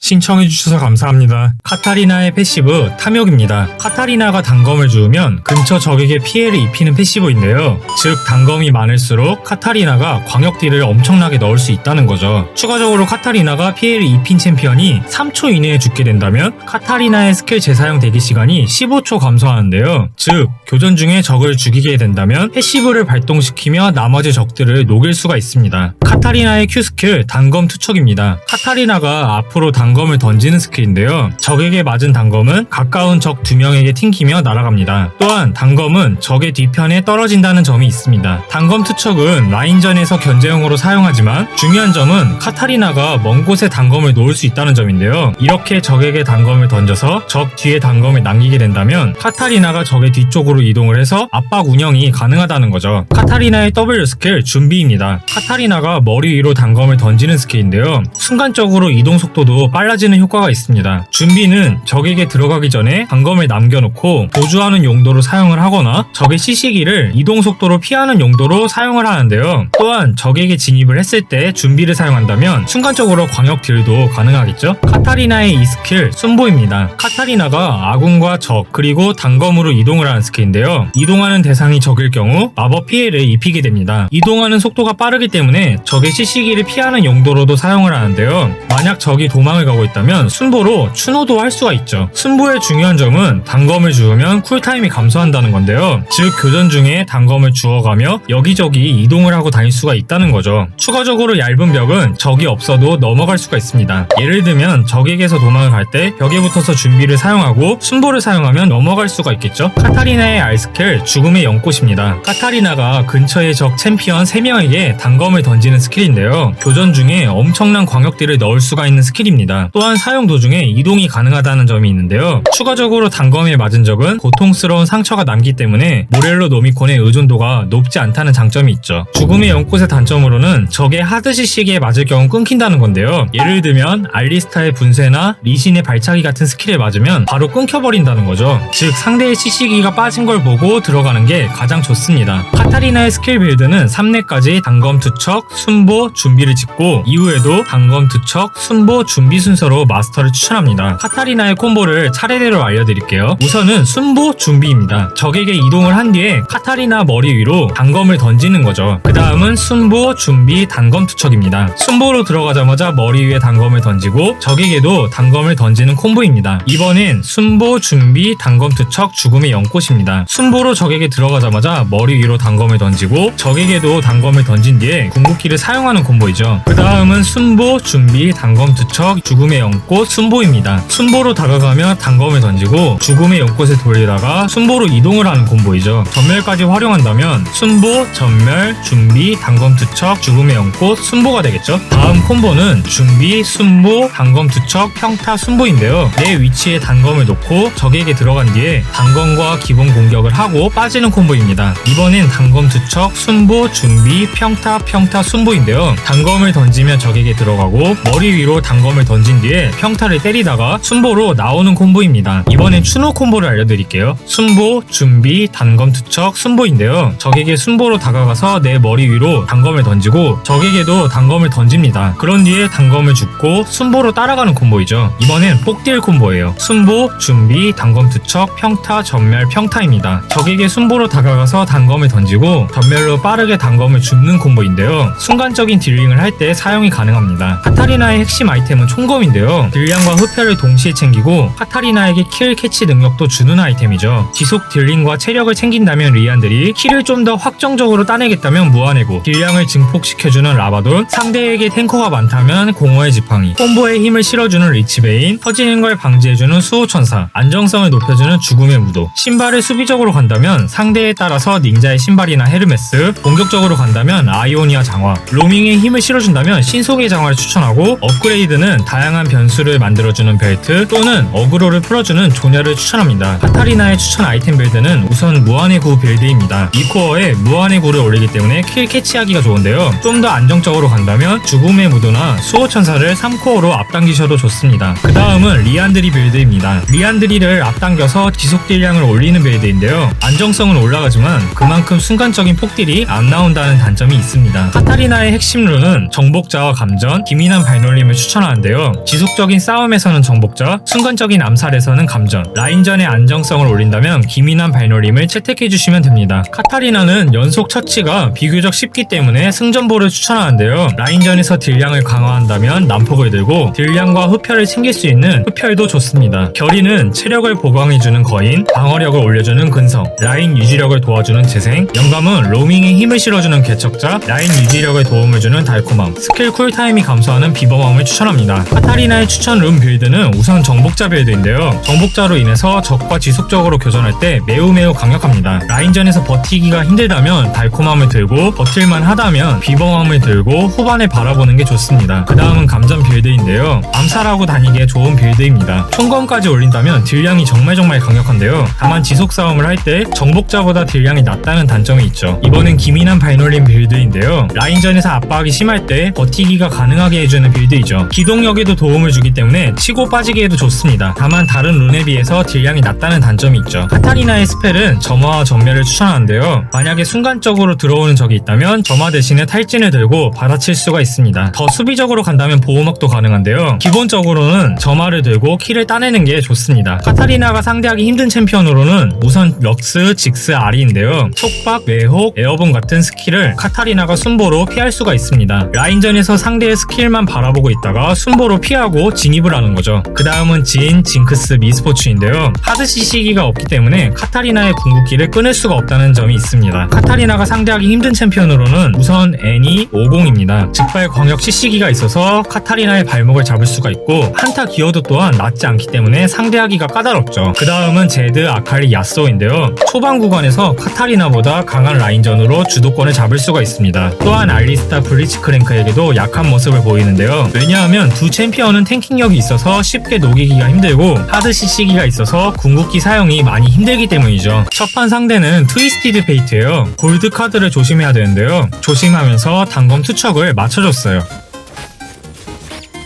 신청해주셔서 감사합니다. 카타리나의 패시브 탐욕입니다. 카타리나가 단검을 주우면 근처 적에게 피해를 입히는 패시브인데요. 즉 단검이 많을수록 카타리나가 광역 딜을 엄청나게 넣을 수 있다는 거죠. 추가적으로 카타리나가 피해를 입힌 챔피언이 3초 이내에 죽게 된다면 카타리나의 스킬 재사용 대기 시간이 15초 감소하는데요. 즉 교전 중에 적을 죽이게 된다면 패시브를 발동시키며 나머지 적들을 녹일 수가 있습니다. 카타리나의 Q 스킬 단검 투척입니다. 카타리나가 앞으로 단검을 던지는 스킬인데요. 적에게 맞은 단검은 가까운 적 2명에게 튕기며 날아갑니다. 또한 단검은 적의 뒤편에 떨어진다는 점이 있습니다. 단검 투척은 라인전에서 견제용으로 사용하지만 중요한 점은 카타리나가 먼 곳에 단검을 놓을 수 있다는 점인데요. 이렇게 적에게 단검을 던져서 적 뒤에 단검을 남기게 된다면 카타리나가 적의 뒤쪽으로 이동을 해서 압박 운영이 가능하다는 거죠. 카타리나의 W 스킬 준비입니다. 카타리나가 머리 위로 단검을 던지는 스킬인데요. 순간적으로 이동 속도도 빨라지는 효과가 있습니다. 준비는 적에게 들어가기 전에 단검을 남겨놓고 보조하는 용도로 사용을 하거나 적의 CC기를 이동 속도로 피하는 용도로 사용을 하는데요. 또한 적에게 진입을 했을 때 준비를 사용한다면 순간적으로 광역 딜도 가능하겠죠? 카타리나의 이 스킬 순보입니다. 카타리나가 아군과 적 그리고 단검으로 이동을 하는 스킬인데요. 이동하는 대상이 적일 경우 마법 피해를 입히게 됩니다. 이동하는 속도가 빠르기 때문에 적의 CC기를 피하는 용도로도 사용을 하는데요. 만약 적이 도망을 가고 있다면 순보로 추노도 할 수가 있죠. 순보의 중요한 점은 단검을 주우면 쿨타임이 감소한다는 건데요. 즉 교전 중에 단검을 주워가며 여기저기 이동을 하고 다닐 수가 있다는 거죠. 추가적으로 얇은 벽은 적이 없어도 넘어갈 수가 있습니다. 예를 들면 적에게서 도망을 갈 때 벽에 붙어서 준비를 사용하고 순보를 사용하면 넘어갈 수가 있겠죠. 카타리나의 R스킬 죽음의 연꽃입니다. 카타리나가 근처의 적 챔피언 3명에게 단검을 던지는 스킬인데요. 교전 중에 엄청난 광역딜을 넣을 수가 있는 스킬입니다. 또한 사용 도중에 이동이 가능하다는 점이 있는데요. 추가적으로 단검에 맞은 적은 고통스러운 상처가 남기 때문에 모렐로 노미콘의 의존도가 높지 않다는 장점이 있죠. 죽음의 연꽃의 단점으로는 적의 하드시 시기에 맞을 경우 끊긴다는 건데요. 예를 들면 알리스타의 분쇄나 리신의 발차기 같은 스킬에 맞으면 바로 끊겨버린다는 거죠. 즉 상대의 CC기가 빠진 걸 보고 들어가는 게 가장 좋습니다. 카타리나의 스킬 빌드는 3렙까지 단검 투척, 순보, 준비를 짓고 이후에도 단검 투척, 순보, 준비 순서로 마스터를 추천합니다. 카타리나의 콤보를 차례대로 알려드릴게요. 우선은 순보, 준비입니다. 적에게 이동을 한 뒤에 카타리나 머리 위로 단검을 던지는 거죠. 그 다음은 순보, 준비, 단검 투척입니다. 순보로 들어가자마자 머리 위에 단검을 던지고 적에게도 단검을 던지는 콤보입니다. 이번엔 순보, 준비, 단검 투척, 죽음의 연꽃입니다. 순보로 적에게 들어가자마자 머리 위로 단검을 던지고 적에게도 단검을 던진 뒤에 궁극기를 사용하는 콤보이죠. 그 다음은 순보, 준비, 단검 투척, 죽음의 연꽃, 순보입니다. 순보로 다가가며 단검을 던지고 죽음의 연꽃에 돌리다가 순보로 이동을 하는 콤보이죠. 전멸까지 활용한다면 순보, 전멸, 준비, 단검 투척, 죽음의 연꽃, 순보가 되겠죠. 다음 콤보는 준비, 순보, 단검 투척, 평타, 순보인데요. 내 위치에 단검을 놓고 적에게 들어간 뒤에 단검과 기본 공격을 하고 빠지는 콤보입니다. 이번엔 단검 투척, 순보, 준비, 평타, 순보인데요. 단검을 던지면 적에게 들어가고 머리 위로 단검을 던진 뒤에 평타를 때리다가 순보로 나오는 콤보입니다. 이번엔 추노 콤보를 알려드릴게요. 순보, 준비, 단검 투척, 순보인데요. 적에게 순보로 다가가서 내 머리 위로 단검을 던지고 적에게도 단검을 던집니다. 그런 뒤에 단검을 줍고 순보로 따라가는 콤보이죠. 이번엔 폭딜 콤보예요. 순보, 준비, 단검 투척, 평타, 전멸, 평타입니다. 적에게 순보로 다가가서 단검을 던지고 전멸로 빠르게 단검을 줍는 콤보인데요. 순간적인 딜링을 할 때 사용이 가능합니다. 카타리나의 핵심 아이템은 총검인데요. 딜량과 흡혈을 동시에 챙기고 카타리나에게 킬 캐치 능력도 주는 아이템이죠. 지속 딜링과 체력을 챙긴다면 리안들이 킬을 좀 더 확정적으로 따내겠다면 무한해고, 딜량을 증폭시켜주는 라바돈, 상대에게 탱커가 많다면 공허의 지팡이, 콤보에 힘을 실어주는 리치베인, 터지는 걸 방지해주는 수호천사, 안정성을 높여주는 죽음의 무도, 신발을 수비적으로 간다면 상대에 따라서 닌자의 신발이나 헤르메스, 공격적으로 간다면 아이오니아 장화, 로밍에 힘을 실어준다면 신속의 장화를 추천하고, 업그레이드는 다양한 변수를 만들어주는 벨트 또는 어그로를 풀어주는 조냐를 추천합니다. 카타리나의 추천 아이템 빌드는 우선 무한의 구 빌드입니다. 이 코어에 무한의 구를 올리기 때문에 킬 캐치하기가 좋은데요. 좀 더 안정적으로 간다면 죽음의 무도나 수호천사를 3코어로 앞당기셔도 좋습니다. 그 다음은 리안드리 빌드입니다. 리안드리를 앞당겨서 지속 딜량을 올리는 빌드인데 빌드인데요. 안정성은 올라가지만 그만큼 순간적인 폭딜이 안 나온다는 단점이 있습니다. 카타리나의 핵심 룬은 정복자와 감전, 기민한 발놀림을 추천하는데요. 지속적인 싸움에서는 정복자, 순간적인 암살에서는 감전, 라인전의 안정성을 올린다면 기민한 발놀림을 채택해주시면 됩니다. 카타리나는 연속 처치가 비교적 쉽기 때문에 승전보를 추천하는데요. 라인전에서 딜량을 강화한다면 난폭을 들고 딜량과 흡혈을 챙길 수 있는 흡혈도 좋습니다. 결의는 체력을 보강해주는 거인, 방어력을 올려주는 근성, 라인 유지력을 도와주는 재생, 영감은 로밍에 힘을 실어주는 개척자, 라인 유지력에 도움을 주는 달콤함, 스킬 쿨타임이 감소하는 비범함을 추천합니다. 카타리나의 추천 룬 빌드는 우선 정복자 빌드인데요. 정복자로 인해서 적과 지속적으로 교전할 때 매우 강력합니다. 라인전에서 버티기가 힘들다면 달콤함을 들고 버틸만 하다면 비범함을 들고 후반에 바라보는 게 좋습니다. 그 다음은 감전 빌드인데요. 암살하고 다니기에 좋은 빌드입니다. 총검까지 올린다면 딜량이 정말 강력한데요. 다만 지속 싸움을 할 때 정복자보다 딜량이 낮다는 단점이 있죠. 이번엔 기민한 발놀림 빌드인데요. 라인전에서 압박이 심할 때 버티기가 가능하게 해주는 빌드이죠. 기동력에도 도움을 주기 때문에 치고 빠지기에도 좋습니다. 다만 다른 룬에 비해서 딜량이 낮다는 단점이 있죠. 카타리나의 스펠은 점화와 전멸을 추천하는데요. 만약에 순간적으로 들어오는 적이 있다면 점화 대신에 탈진을 들고 받아칠 수가 있습니다. 더 수비적으로 간다면 보호막도 가능한데요. 기본적으로는 점화를 들고 킬을 따내는 게 좋습니다. 카타리나가 상대하기 힘든 챔피언으로는 우선 럭스, 직스, 아리인데요. 촉박, 외혹, 에어본 같은 스킬을 카타리나가 순보로 피할 수가 있습니다. 라인전에서 상대의 스킬만 바라보고 있다가 순보로 피하고 진입을 하는 거죠. 그 다음은 진, 징크스, 미스포츠인데요. 하드시 시기가 없기 때문에 카타리나의 궁극기를 끊을 수가 없다는 점이 있습니다. 카타리나가 상대하기 힘든 챔피언으로는 우선 애니 50입니다. 즉발 광역 CC기가 있어서 카타리나의 발목을 잡을 수가 있고 한타 기어도 또한 낮지 않기 때문에 상대하기가 까다롭죠. 그 다음은 제드, 아칼리, 야쏘인데요. 초반 구간에서 카타리나보다 강한 라인전으로 주도권을 잡을 수가 있습니다. 또한 알리스타, 블리츠크랭크에게도 약한 모습을 보이는데요. 왜냐하면 두 챔피언은 탱킹력이 있어서 쉽게 녹이기가 힘들고 하드 CC기가 있어서 궁극기 사용이 많이 힘들기 때문이죠. 첫판 상대는 트위스티드 페이트예요. 골드 카드를 조심해야 되는데요. 조심하면서 단검 투척을 맞춰줬어요.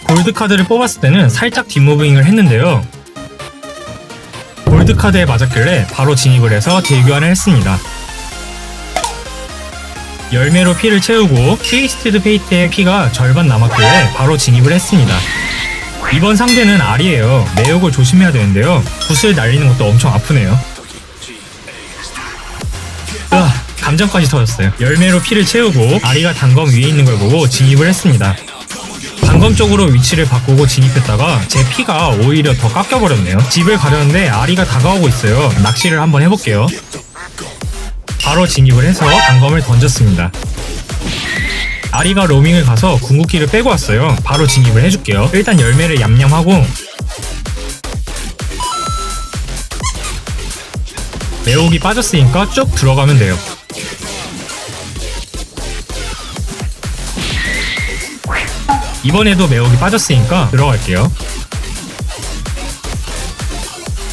골드 카드를 뽑았을 때는 살짝 뒷무빙을 했는데요. 골드 카드에 맞았길래 바로 진입을 해서 딜교환을 했습니다. 열매로 피를 채우고 트위스티드 페이트의 피가 절반 남았길래 바로 진입을 했습니다. 이번 상대는 알이에요. 매혹을 조심해야 되는데요. 붓을 날리는 것도 엄청 아프네요. 감정까지 터졌어요. 열매로 피를 채우고 아리가 단검 위에 있는 걸 보고 진입을 했습니다. 단검 쪽으로 위치를 바꾸고 진입했다가 제 피가 오히려 더 깎여버렸네요. 집을 가려는데 아리가 다가오고 있어요. 낚시를 한번 해볼게요. 바로 진입을 해서 단검을 던졌습니다. 아리가 로밍을 가서 궁극기를 빼고 왔어요. 바로 진입을 해줄게요. 일단 열매를 얌얌하고 매혹이 빠졌으니까 쭉 들어가면 돼요. 이번에도 매혹이 빠졌으니까 들어갈게요.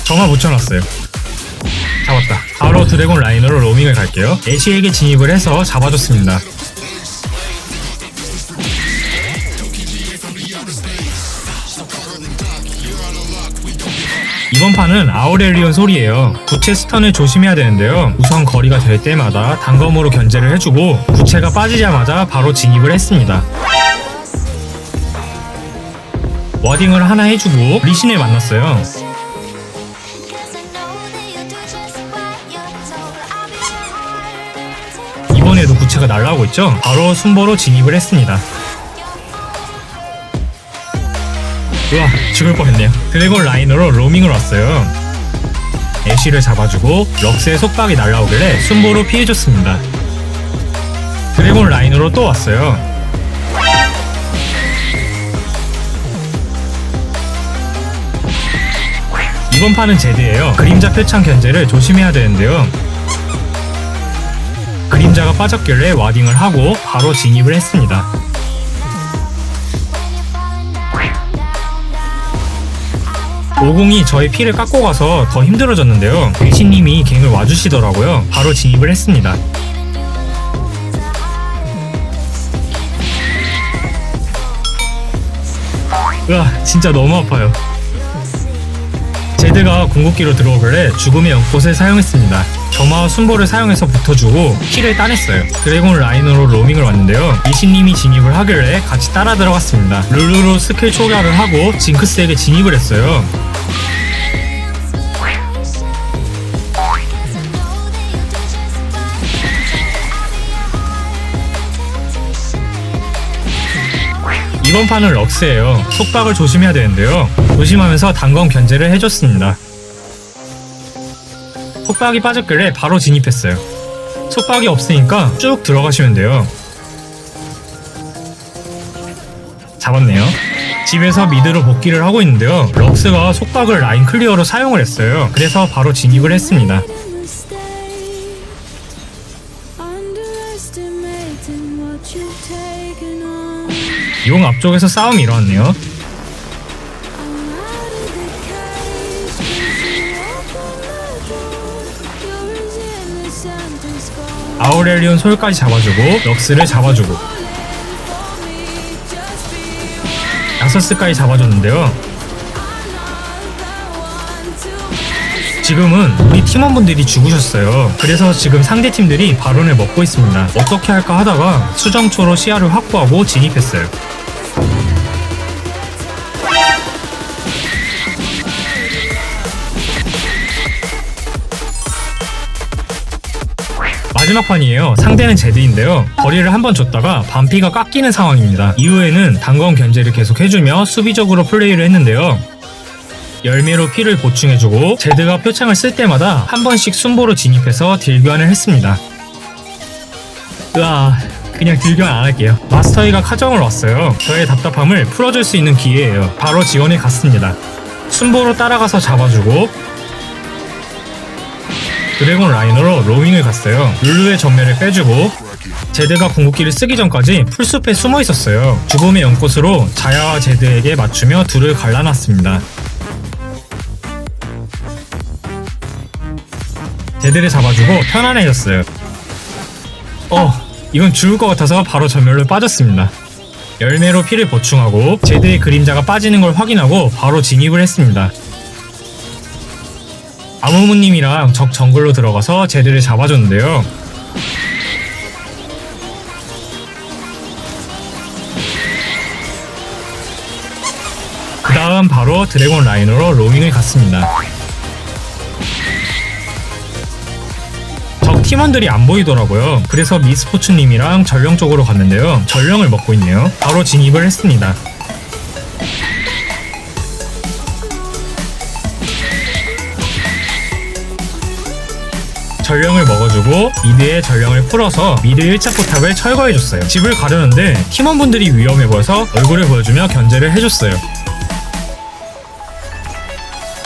점화 붙여놨어요. 잡았다. 바로 드래곤 라인으로 로밍을 갈게요. 애쉬에게 진입을 해서 잡아줬습니다. 이번 판은 아우렐리온 솔이에요. 구체 스턴을 조심해야 되는데요. 우선 거리가 될 때마다 단검으로 견제를 해주고 구체가 빠지자마자 바로 진입을 했습니다. 워딩을 하나 해주고 리신을 만났어요. 이번에도 구체가 날라오고 있죠? 바로 순보로 진입을 했습니다. 우와, 죽을 뻔했네요. 드래곤 라인으로 로밍을 왔어요. 애쉬를 잡아주고 럭스의 속박이 날라오길래 순보로 피해줬습니다. 드래곤 라인으로 또 왔어요. 이번 판은 제드예요. 그림자 표창 견제를 조심해야 되는데요. 그림자가 빠졌길래 와딩을 하고 바로 진입을 했습니다. 오공이 저의 피를 깎고 가서 더 힘들어졌는데요. 리신님이 갱을 와주시더라고요. 바로 진입을 했습니다. 으아, 진짜 너무 아파요. 제드가 궁극기로 들어오길래 죽음의 연꽃을 사용했습니다. 점화와 순보를 사용해서 붙어주고 키를 따냈어요. 드래곤 라인으로 로밍을 왔는데요. 이신님이 진입을 하길래 같이 따라 들어갔습니다. 룰루로 스킬 초기화를 하고 징크스에게 진입을 했어요. 이번 판은 럭스예요. 속박을 조심해야 되는데요. 조심하면서 단검 견제를 해줬습니다. 속박이 빠졌길래 바로 진입했어요. 속박이 없으니까 쭉 들어가시면 돼요. 잡았네요. 집에서 미드로 복귀를 하고 있는데요. 럭스가 속박을 라인 클리어로 사용을 했어요. 그래서 바로 진입을 했습니다. 용 앞쪽에서 싸움이 일어났네요. 아우렐리온 솔까지 잡아주고 럭스를 잡아주고 야서스까지 잡아줬는데요. 지금은 우리 팀원분들이 죽으셨어요. 그래서 지금 상대팀들이 바론을 먹고 있습니다. 어떻게 할까 하다가 수정초로 시야를 확보하고 진입했어요. 마지막 판이에요. 상대는 제드인데요. 거리를 한번 줬다가 반피가 깎이는 상황입니다. 이후에는 단검 견제를 계속 해주며 수비적으로 플레이를 했는데요. 열매로 피를 보충해주고 제드가 표창을 쓸 때마다 한 번씩 순보로 진입해서 딜교환을 했습니다. 그냥 딜교환 안 할게요. 마스터이가 카정을 왔어요. 저의 답답함을 풀어줄 수 있는 기회예요. 바로 지원에 갔습니다. 순보로 따라가서 잡아주고 드래곤 라인으로 로밍을 갔어요. 룰루의 전멸을 빼주고 제드가 궁극기를 쓰기 전까지 풀숲에 숨어 있었어요. 죽음의 연꽃으로 자야와 제드에게 맞추며 둘을 갈라놨습니다. 제드를 잡아주고 편안해졌어요. 이건 죽을 것 같아서 바로 전멸로 빠졌습니다. 열매로 피를 보충하고 제드의 그림자가 빠지는 걸 확인하고 바로 진입을 했습니다. 아무무님이랑 적 정글로 들어가서 제드를 잡아줬는데요. 그 다음 바로 드래곤 라인으로 로밍을 갔습니다. 적 팀원들이 안 보이더라고요. 그래서 미스포츠님이랑 전령 쪽으로 갔는데요. 전령을 먹고 있네요. 바로 진입을 했습니다. 전령을 먹어주고 미드에 전령을 풀어서 미드 1차 포탑을 철거해줬어요. 집을 가려는데 팀원분들이 위험해 보여서 얼굴을 보여주며 견제를 해줬어요.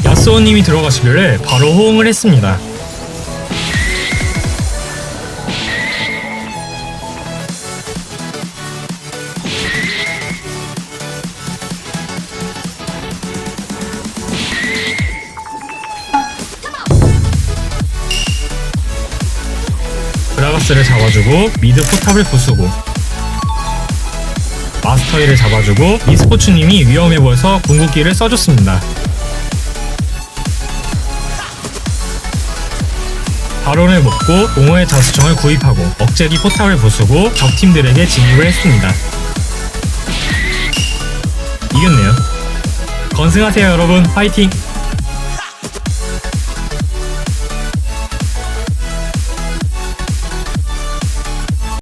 야스오님이 들어가시길래 바로 호응을 했습니다. 그라가스를 잡아주고 미드 포탑을 부수고 마스터이를 잡아주고 이스포츠님이 위험해 보여서 궁극기를 써줬습니다. 바론을 먹고 공허의 자수청을 구입하고 억제기 포탑을 부수고 적팀들에게 진입을 했습니다. 이겼네요. 건승하세요 여러분. 파이팅!